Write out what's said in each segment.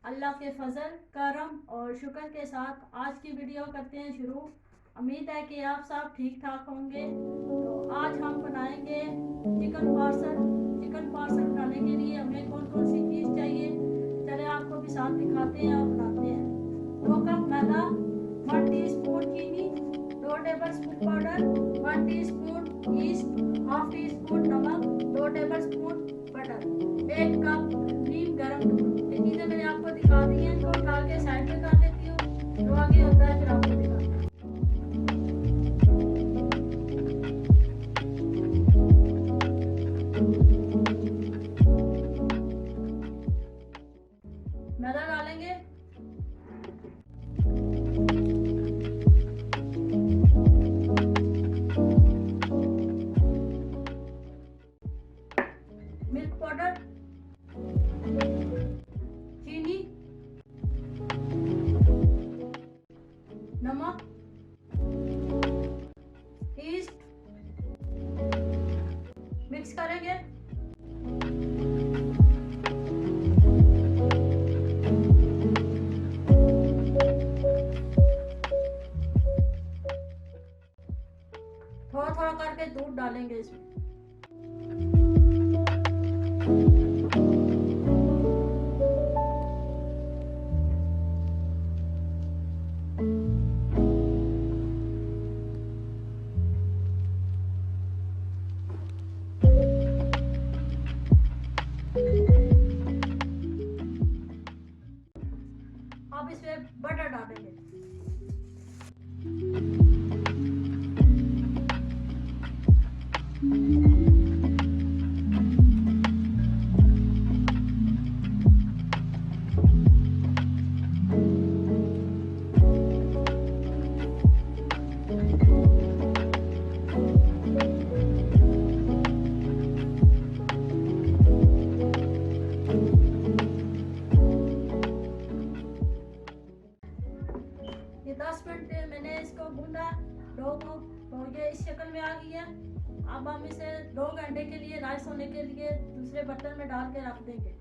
अल्लाह के फजल, करम और शुक्र के साथ आज की वीडियो करते हैं शुरू। उम्मीद है कि आप सब ठीक ठाक होंगे। तो आज हम बनाएंगे चिकन पार्सल। चिकन पार्सल बनाने के लिए हमें कौन कौन सी चीज़ चाहिए, चले आपको भी साथ दिखाते हैं और बनाते हैं। 2 कप मैदा, 1 टीस्पून चीनी, 2 tablespoon powder, 1 teaspoon yeast, half teaspoon नमक, 2 टेबलस्पून बटर, 1 कप नीम गर्म दूध। ये चीज़ें मैंने आपको दिखा दी हैं, इनको उठा के साइड में कर लेती हूँ। जो आगे होता है फिर आपको दिखाते हैं। मैदा डालेंगे, मिल्क पाउडर, चीनी, नमक, ईस्ट, मिक्स करेंगे। थोड़ा थोड़ा करके दूध डालेंगे इसमें। अब इसमें बटर डालेंगे। ये 10 मिनट मैंने इसको गूंदा डो को, तो ये इस शक्ल में आ गई है। अब हम इसे 2 घंटे के लिए राइस होने के लिए दूसरे बर्तन में डाल के रख देंगे।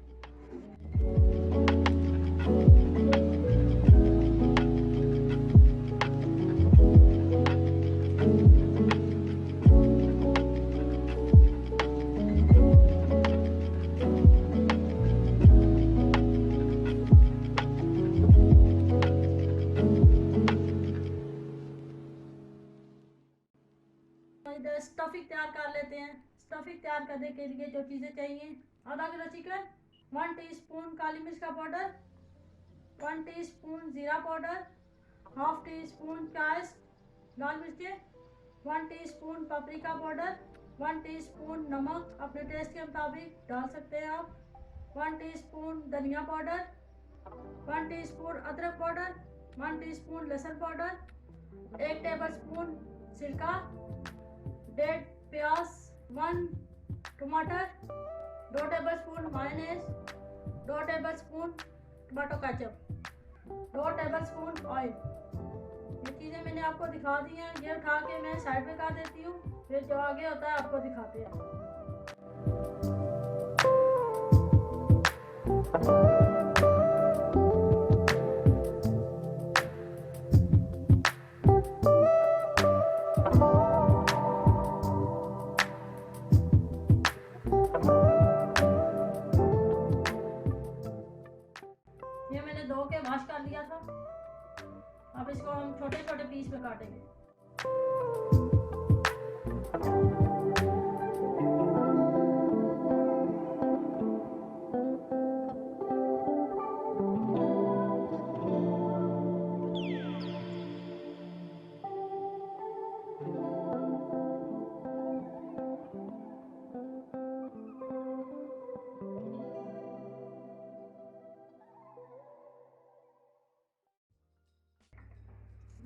इधर स्टफिंग तैयार कर लेते हैं। स्टफिंग तैयार करने के लिए जो चीज़ें चाहिए, आधा किलो चिकन, 1 टीस्पून काली मिर्च का पाउडर, 1 टीस्पून जीरा पाउडर, हाफ टीस्पून प्याज लाल मिर्चें, 1 टीस्पून पापरिका पाउडर, 1 टीस्पून नमक अपने टेस्ट के मुताबिक डाल सकते हैं आप, 1 टीस्पून धनिया पाउडर, 1 टीस्पून अदरक पाउडर, 1 टीस्पून लहसुन पाउडर, 1 टेबलस्पून सिरका, 1.5 प्याज, 1 टमाटर, 2 tablespoon mayonnaise, 2 tablespoon tomato ketchup, 2 tablespoon oil. ये चीज़ें मैंने आपको दिखा दी हैं। ये उठा के मैं साइड में कर देती हूँ, फिर जो आगे होता है आपको दिखाते हैं। ये मैंने धो के वॉश कर लिया था। अब इसको हम छोटे छोटे पीस में काटेंगे।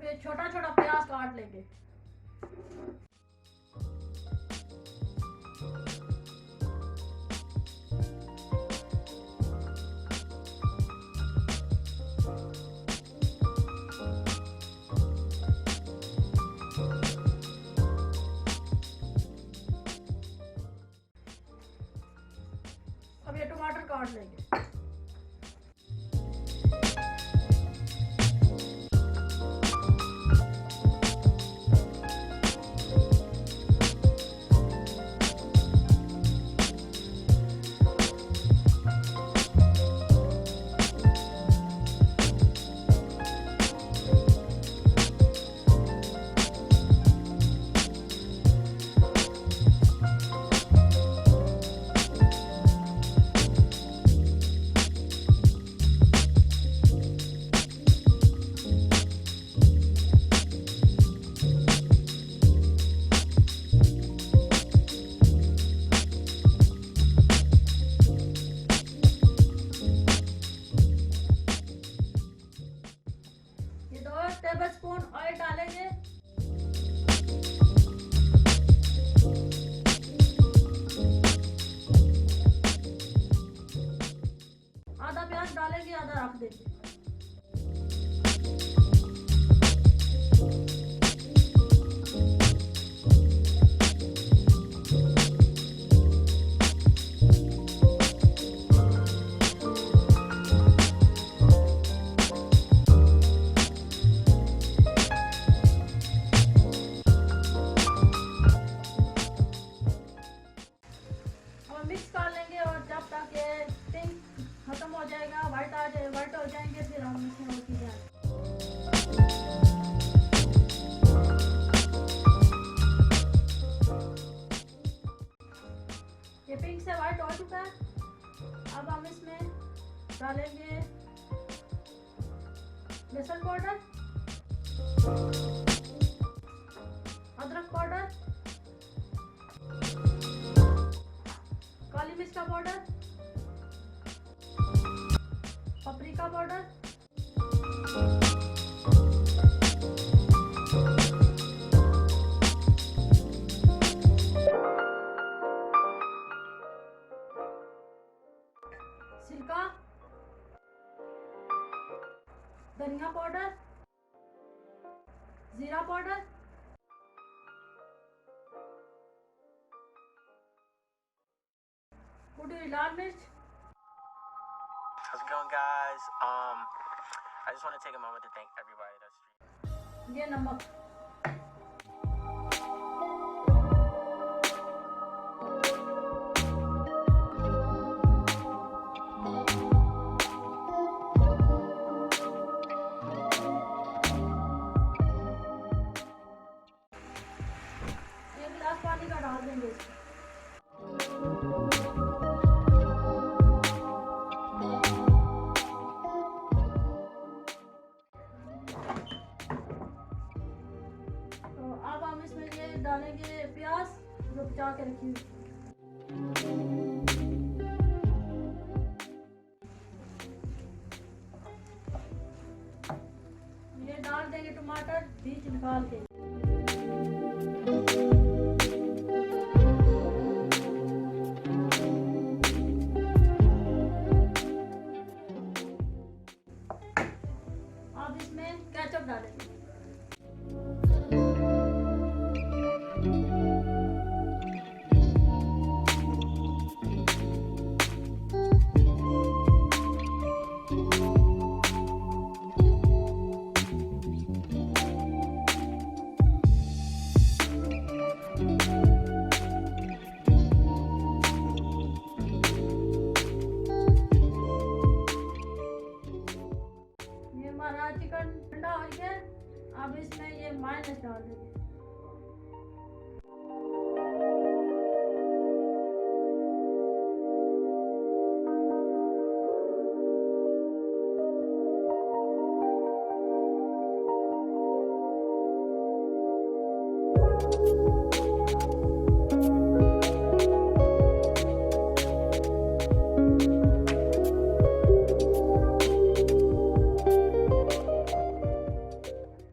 फिर छोटा छोटा प्याज काट लेंगे। अब ये टमाटर काट लेंगे। लहसुन पाउडर, अदरक पाउडर, काली मिर्च का पाउडर, पापरिका पाउडर, सिरका, धनिया पाउडर, जीरा पाउडर, कुटी लाल मिर्च। How's it going, guys? I just want to take a moment to thank everybody that's ये नमक, एक गिलास पानी का डाल देंगे इसमें। तो अब हम इसमें ये डालेंगे प्याज जो बचा के रखी हुई। ये डाल देंगे टमाटर बीज निकाल के। अब इसमें केचप डालेंगे। ये हमारा चिकन ठंडा हो गया। अब इसमें ये मायोनेज़ डाल देंगे।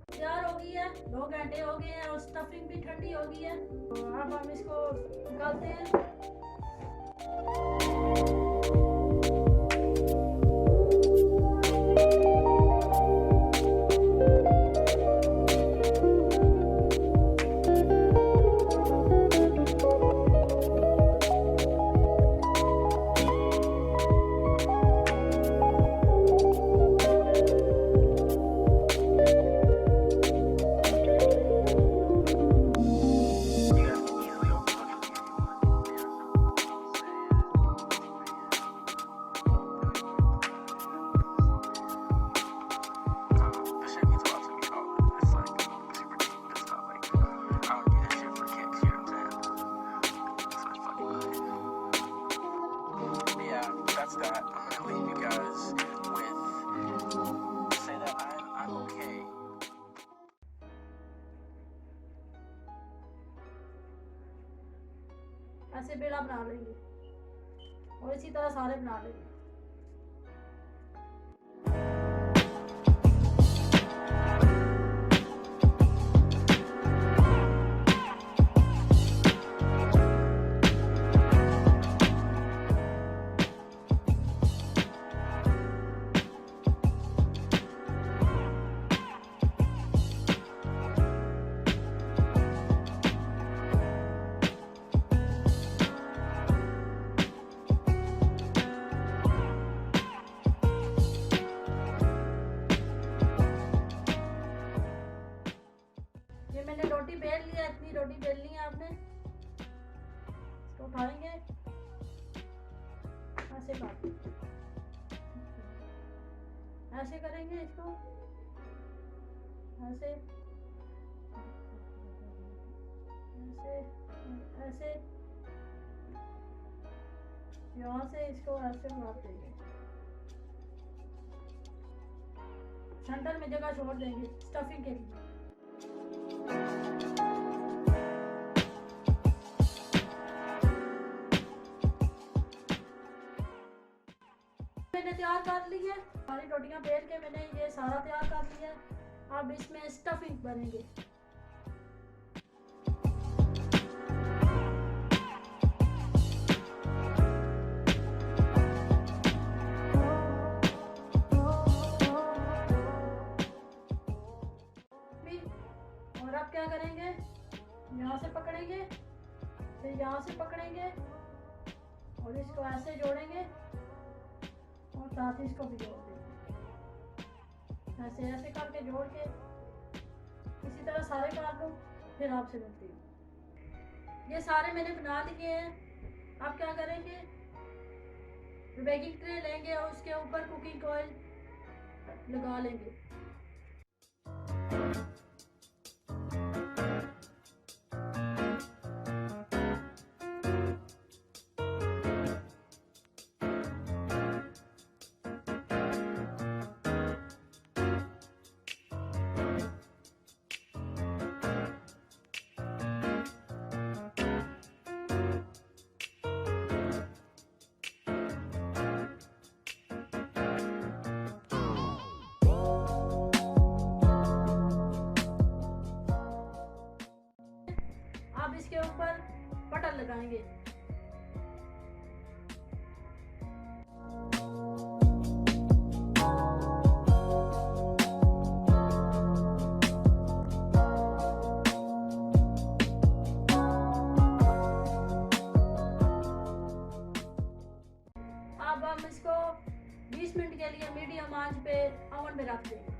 तैयार हो गई है, 2 घंटे हो गए हैं और स्टफिंग भी ठंडी हो गई है। तो अब हम इसको निकालते हैं। ऐसे बेड़ा बना लेंगे और इसी तरह सारे बना लेंगे। मैंने रोटी बेल लिया, इतनी रोटी बेलनी है आपने। इसको उठाएंगे, ऐसे काट, ऐसे करेंगे इसको, ऐसे ऐसे ऐसे, यहाँ से इसको ऐसे मार देंगे। सेंटर में जगह छोड़ देंगे स्टफिंग के लिए। मैंने तैयार कर ली है, सारी रोटियां बेल के मैंने ये सारा तैयार कर लिया है। अब इसमें स्टफिंग बनेंगे। और अब क्या करेंगे, यहाँ से पकड़ेंगे, फिर यहाँ से पकड़ेंगे और इसको ऐसे जोड़ेंगे और साथ ही इसको भी जोड़ देंगे। ऐसे ऐसे करके जोड़ के इसी तरह सारे कर लो, फिर आपसे मिलती हूँ। ये सारे मैंने बना लिए हैं। अब क्या करेंगे, बेकिंग ट्रे लेंगे और उसके ऊपर कुकिंग ऑयल लगा लेंगे। अब इसके ऊपर बटर लगाएंगे। अब हम इसको 20 मिनट के लिए मीडियम आंच पे ओवन में रख देंगे।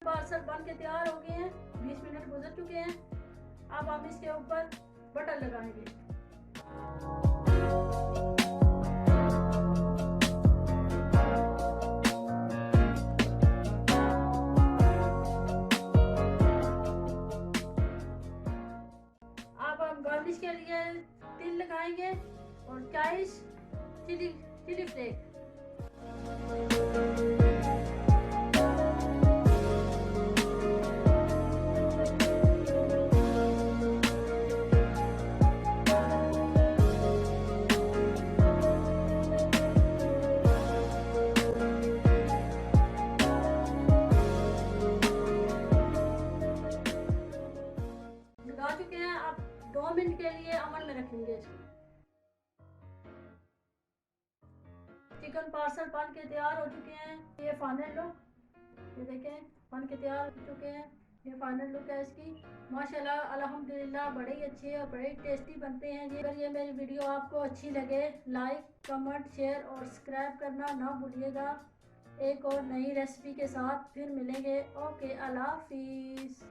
पार्सल बन के तैयार हो गए हैं, 20 मिनट गुजर चुके हैं। अब हम इसके ऊपर बटर लगाएंगे। अब हम गार्निश के लिए तिल लगाएंगे और 40 चिली फ्लेक्स। लगा चुके हैं। अब 2 मिनट के लिए ओवन में रखेंगे इसको। चिकन पार्सल बन के तैयार हो चुके हैं। ये फाइनल लुक, ये देखें बन के तैयार हो चुके हैं। ये फाइनल लुक है इसकी। माशाल्लाह अल्हम्दुलिल्लाह बड़े ही अच्छे और बड़े टेस्टी बनते हैं। अगर ये मेरी वीडियो आपको अच्छी लगे, लाइक कमेंट शेयर और सब्सक्राइब करना ना भूलिएगा। एक और नई रेसिपी के साथ फिर मिलेंगे। ओके, अल्लाह हाफिज़।